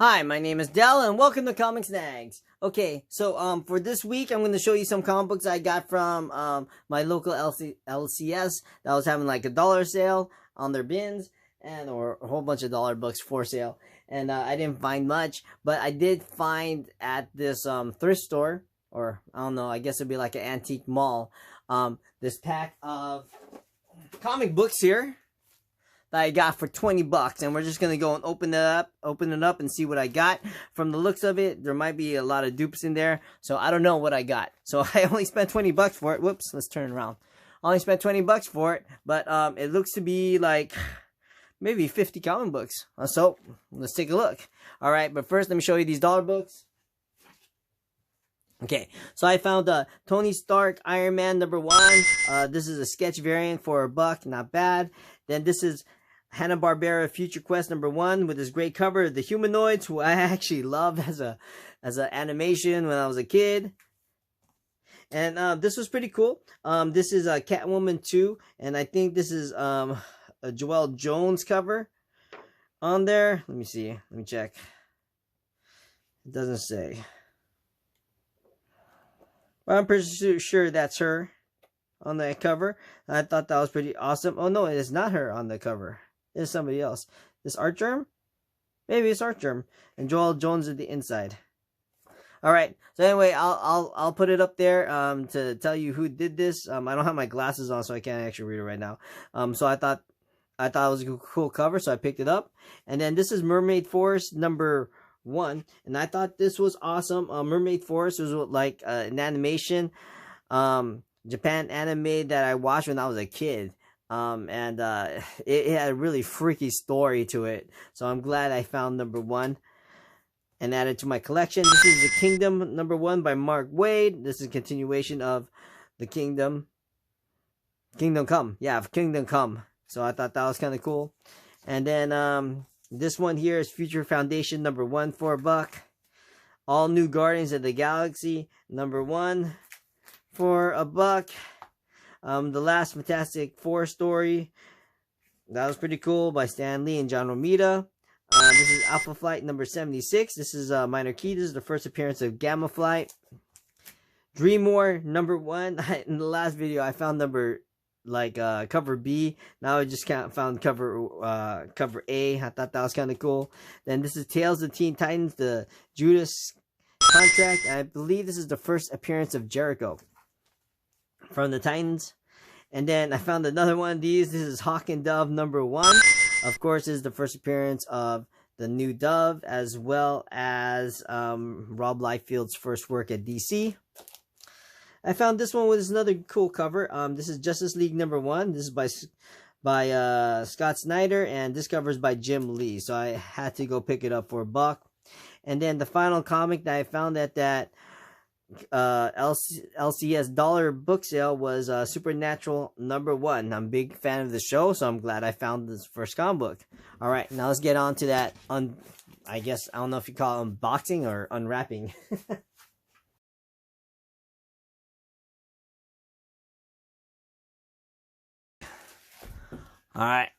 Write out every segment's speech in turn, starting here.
Hi, my name is Dell, and welcome to Comic Snags. Okay, so for this week, I'm going to show you some comic books I got from my local LCS that was having like a $1 sale on their bins, or a whole bunch of dollar books for sale. And I didn't find much, but I did find at this thrift store, or I don't know, I guess it'd be like an antique mall, this pack of comic books here that I got for 20 bucks, and we're just gonna go and open it up and see what I got. From the looks of it, there might be a lot of dupes in there, so I don't know what I got. So I only spent 20 bucks for it. Whoops, let's turn it around. I only spent 20 bucks for it, but it looks to be like maybe 50 comic books. So let's take a look. All right, but first let me show you these dollar books. Okay, so I found Tony Stark Iron Man #1. This is a sketch variant for $1, not bad. Then this is Hanna-Barbera Future Quest #1 with this great cover, the humanoids, who I actually loved as an animation when I was a kid. And this was pretty cool. This is Catwoman 2, and I think this is a Joelle Jones cover on there. Let me see. Let me check. It doesn't say. But I'm pretty sure that's her on the cover. I thought that was pretty awesome. Oh no, it is not her on the cover. It's somebody else. This Art Germ? Maybe it's Art Germ. And Joelle Jones at the inside. Alright, so anyway, I'll put it up there to tell you who did this. I don't have my glasses on, so I can't actually read it right now. So I thought it was a cool cover, so I picked it up. And then this is Mermaid Force #1, and I thought this was awesome. Mermaid Force was like an animation Japan anime that I watched when I was a kid. It had a really freaky story to it, so I'm glad I found #1 and added to my collection. This is The Kingdom #1 by Mark Waid. This is a continuation of The Kingdom Come. Yeah, Kingdom Come. So I thought that was kind of cool. And then this one here is Future Foundation #1 for $1. All New Guardians of the Galaxy #1 for $1. The Last Fantastic Four story, that was pretty cool, by Stan Lee and John Romita. This is Alpha Flight #76. This is Minor Key. This is the first appearance of Gamma Flight. Dream War #1. In the last video, I found cover B. Now I just found cover A. I thought that was kind of cool. Then this is Tales of Teen Titans, the Judas Contract. I believe this is the first appearance of Jericho from the Titans. And then I found another one of these. This is Hawk and Dove #1. Of course, this is the first appearance of the new Dove, as well as Rob Liefeld's first work at DC. I found this one with another cool cover. This is Justice League #1. This is by Scott Snyder, and this cover is by Jim Lee. So I had to go pick it up for $1. And then the final comic that I found at that LCS dollar book sale was Supernatural #1. I'm a big fan of the show, so I'm glad I found this first comic book. All right, now let's get on to that. I guess I don't know if you call it unboxing or unwrapping. All right.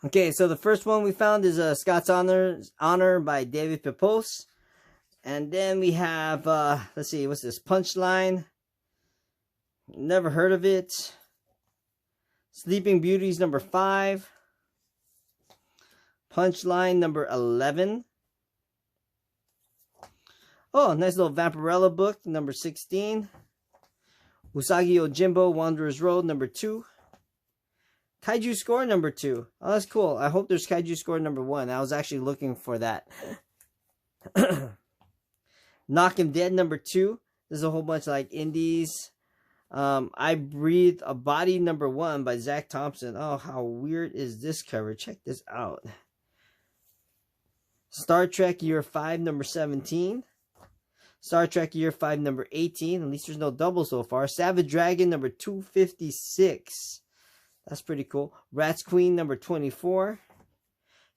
Okay, so the first one we found is Scott's Honor by David Pepose. And then we have, let's see, what's this? Punchline. Never heard of it. Sleeping Beauties #5. Punchline #11. Oh, nice little Vampirella book, #16. Usagi Yojimbo, Wanderer's Road, #2. Kaiju Score #2. Oh, that's cool. I hope there's Kaiju Score #1. I was actually looking for that. Knock Him Dead #2. There's a whole bunch of like indies. I Breathe a Body #1 by Zach Thompson. Oh, how weird is this cover? Check this out. Star Trek Year 5 #17. Star Trek Year 5 #18. At least there's no double so far. Savage Dragon #256. That's pretty cool. Rats Queen #24.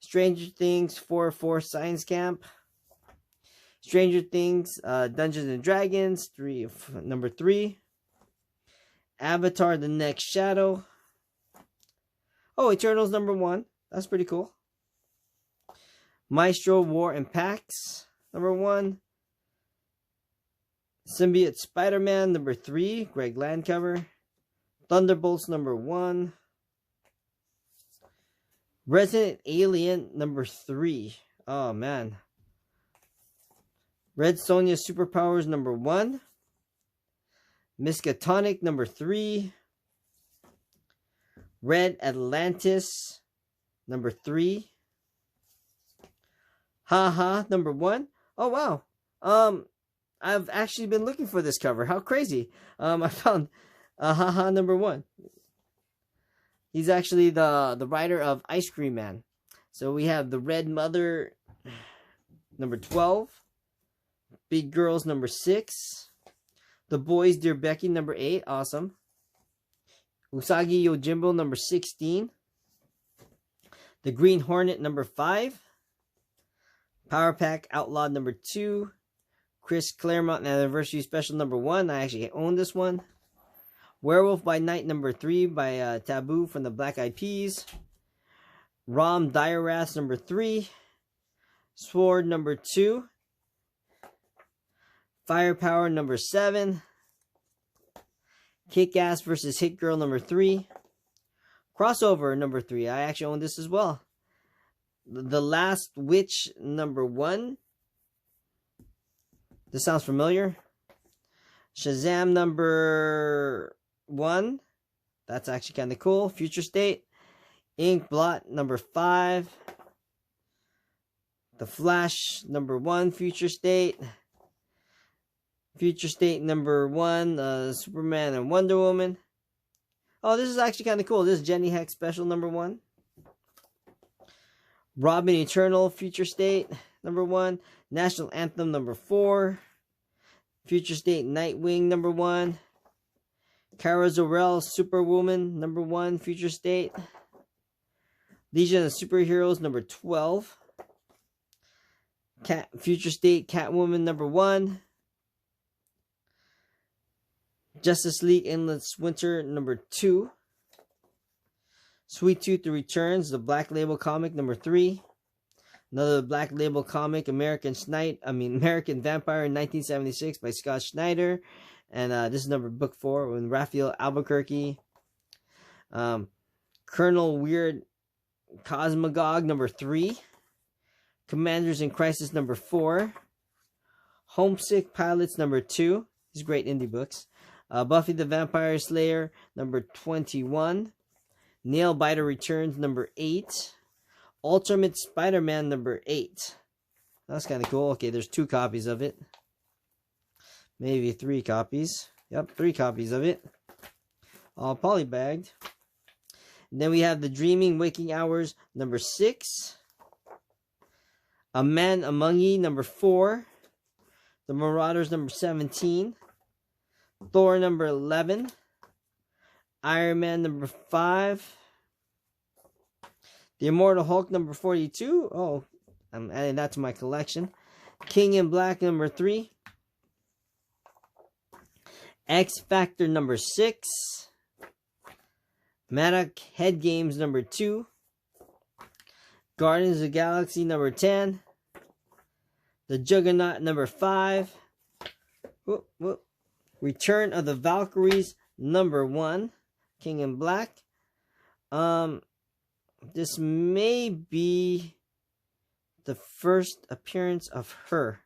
Stranger Things 4 Science Camp. Stranger Things Dungeons and Dragons #3. Avatar: The Next Shadow. Oh, Eternals #1. That's pretty cool. Maestro War and Pax #1. Symbiote Spider-Man #3. Greg Land cover. Thunderbolts #1. Resident Alien #3. Oh man. Red Sonja Superpowers #1. Miskatonic #3. Red Atlantis #3. Haha #1. Oh wow. I've actually been looking for this cover. How crazy. I found Haha #1. He's actually the writer of Ice Cream Man. So we have the Red Mother #12. Big Girls #6. The Boys Dear Becky #8. Awesome. Usagi Yojimbo #16. The Green Hornet #5. Power Pack Outlaw #2. Chris Claremont Anniversary Special #1. I actually own this one. Werewolf by Night #3 by Taboo from the Black Eyed Peas. Rom Diarath #3. Sword #2. Firepower #7. Kick-Ass vs. Hit Girl #3. Crossover #3. I actually own this as well. The Last Witch #1. This sounds familiar. Shazam #1. That's actually kind of cool. Future State. Ink Blot #5. The Flash #1. Future State. Future State #1. Superman and Wonder Woman. Oh, this is actually kind of cool. This is Jenny Hex Special #1. Robin Eternal Future State #1. National Anthem #4. Future State Nightwing #1. Kara Zor-El Superwoman #1 Future State. Legion of Superheroes #12. Future State Catwoman #1. Justice League Endless Winter #2. Sweet Tooth Returns, the Black Label comic #3. Another Black Label comic, American Vampire in 1976 by Scott Snyder. And this is book 4 with Raphael Albuquerque. Colonel Weird Cosmagog #3. Commanders in Crisis #4. Homesick Pilots #2. These great indie books. Buffy the Vampire Slayer #21. Nail Biter Returns #8. Ultimate Spider-Man #8. That's kind of cool. Okay, there's 2 copies of it. Maybe 3 copies. Yep, 3 copies of it. All polybagged. And then we have The Dreaming Waking Hours #6. A Man Among Ye #4. The Marauders #17. Thor #11. Iron Man #5. The Immortal Hulk #42. Oh, I'm adding that to my collection. King in Black #3. X Factor #6. Maddock Head Games #2. Guardians of the Galaxy #10. The Juggernaut #5. Whoop, whoop. Return of the Valkyries #1. King in Black. This may be the first appearance of her.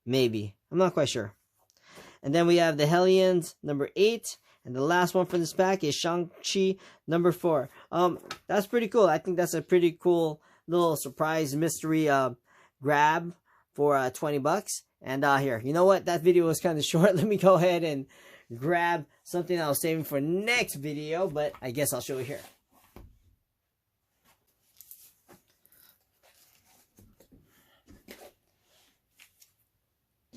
Maybe. I'm not quite sure. And then we have the Hellions #8. And the last one from this pack is Shang-Chi #4. That's pretty cool. I think that's a pretty cool little surprise mystery grab for $20. And here, you know what? That video was kind of short. Let me go ahead and grab something I was saving for next video, but I guess I'll show you here.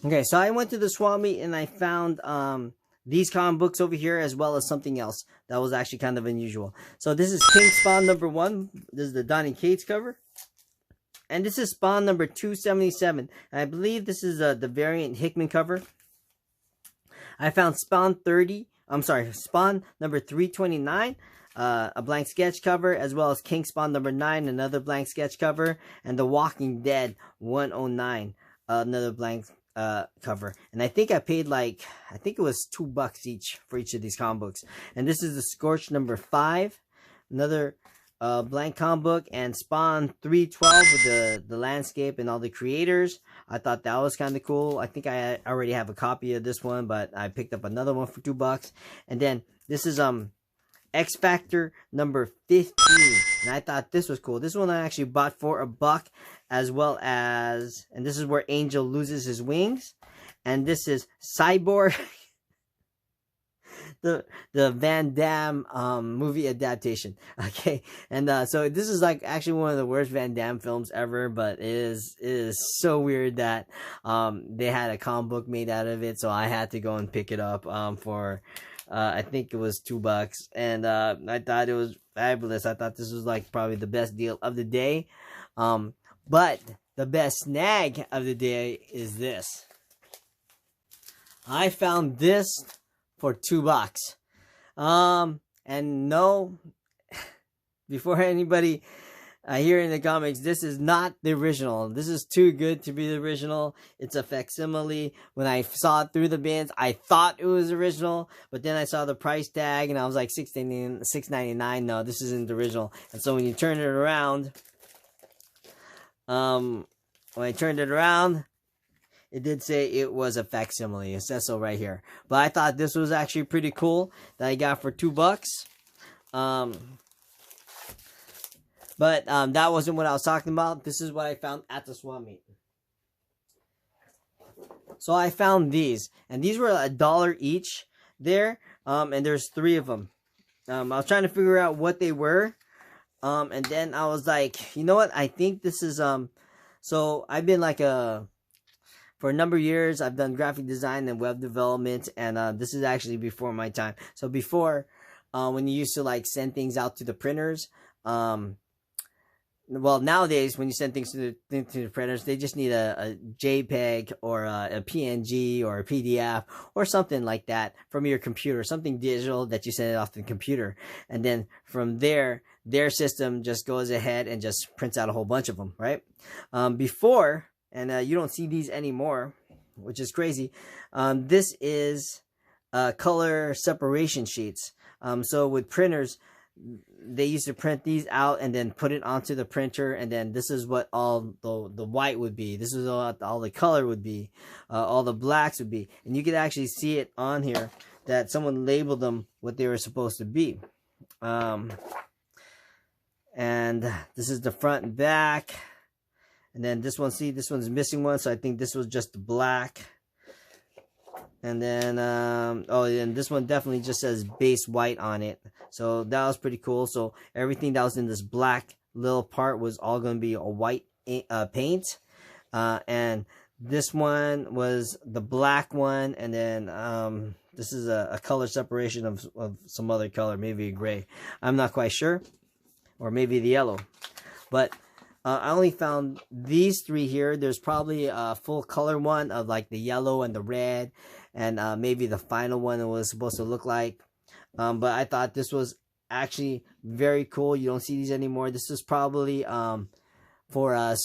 Okay, so I went to the Swami and I found these comic books over here, as well as something else that was actually kind of unusual. So this is King Spawn #1. This is the Donny Cates cover. And this is Spawn #277. And I believe this is the variant Hickman cover. I found Spawn #329. a blank sketch cover, as well as King Spawn #9, another blank sketch cover, and The Walking Dead 109, another blank cover. And I think I paid I think it was $2 each for each of these comic books. And this is the Scorch #5, another blank comic book, and Spawn 312 with the landscape and all the creators. I thought that was kind of cool. I think I already have a copy of this one, but I picked up another one for $2. And then this is X Factor #15, and I thought this was cool. This one I actually bought for $1, as well as, and this is where Angel loses his wings, and this is Cyborg, the Van Damme movie adaptation. Okay, and so this is actually one of the worst Van Damme films ever, but it is so weird that they had a comic book made out of it, so I had to go and pick it up for I think it was $2, and I thought it was fabulous. I thought this was probably the best deal of the day. But the best snag of the day is this. I found this for $2. And no, before anybody here in the comics, this is not the original. This is too good to be the original. It's a facsimile. When I saw it through the bins, I thought it was original, but then I saw the price tag and I was like $6.99. No, this isn't the original. And so when you turn it around, it did say it was a facsimile. It says so right here. But I thought this was actually pretty cool that I got for $2. But that wasn't what I was talking about. This is what I found at the Swami. So I found these, and these were $1 each there. And there's 3 of them. I was trying to figure out what they were. And then I was like, you know what? I think this is so I've been for a number of years, I've done graphic design and web development, and this is actually before my time. So before, when you used to send things out to the printers, well, nowadays when you send things to the printers, they just need a JPEG or a PNG or a PDF or something like that from your computer, something digital that you send it off to the computer, and then from there, their system just goes ahead and just prints out a whole bunch of them, right? Before, and you don't see these anymore, which is crazy. This is color separation sheets. So with printers, they used to print these out and then put it onto the printer, and then this is what all the white would be. This is all the color would be, all the blacks would be, and you could actually see it on here that someone labeled them what they were supposed to be. And this is the front and back, and then this one, see, this one's missing one, so I think this was just the black. And then, oh, and this one definitely just says base white on it. So that was pretty cool. So everything that was in this black little part was all going to be a white paint. And this one was the black one. And then this is a color separation of some other color, maybe a gray. I'm not quite sure. Or maybe the yellow. But I only found these 3 here. There's probably a full color one of the yellow and the red. And maybe the final one was supposed to look like. But I thought this was actually very cool. You don't see these anymore. This is probably for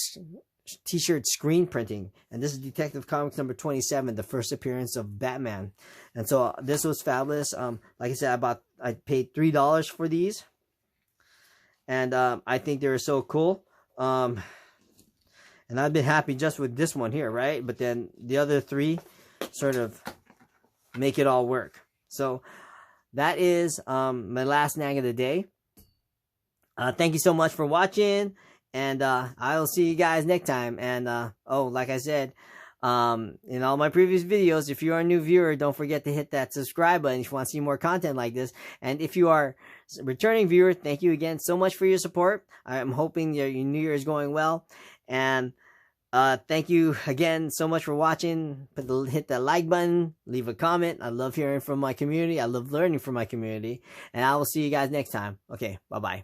t-shirt screen printing. And this is Detective Comics #27, the first appearance of Batman. And so this was fabulous. Like I said, I paid $3 for these. And I think they were so cool. And I've been happy just with this one here, right? But then the other 3 sort of make it all work. So that is my last snag of the day. Thank you so much for watching, and I will see you guys next time. And oh, like I said in all my previous videos, if you are a new viewer, don't forget to hit that subscribe button if you want to see more content like this. And if you are a returning viewer, thank you again so much for your support. I'm hoping your New Year is going well, and thank you again so much for watching. Hit that like button, leave a comment. I love hearing from my community. I love learning from my community. And I will see you guys next time. Okay, bye-bye.